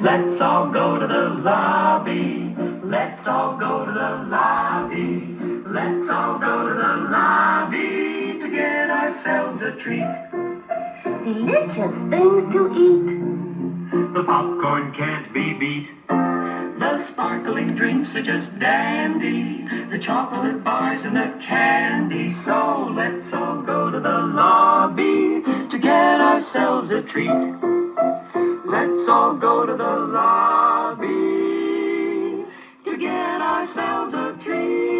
Let's all go to the lobby. Let's all go to the lobby. Let's all go to the lobby to get ourselves a treat. Delicious things to eat. The popcorn can't be beat. The sparkling drinks are just dandy. The chocolate bars and the candy. So let's all go to the lobby to get ourselves a treat. Let's all go to the lobby to get ourselves a treat.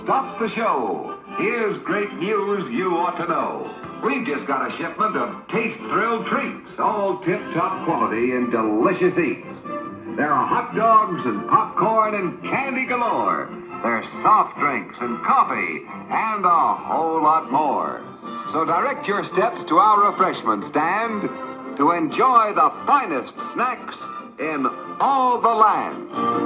Stop the show. Here's great news you ought to know. We've just got a shipment of taste-thrilled treats, all tip-top quality and delicious eats. There are hot dogs and popcorn and candy galore. There's soft drinks and coffee and a whole lot more. So direct your steps to our refreshment stand to enjoy the finest snacks in all the land.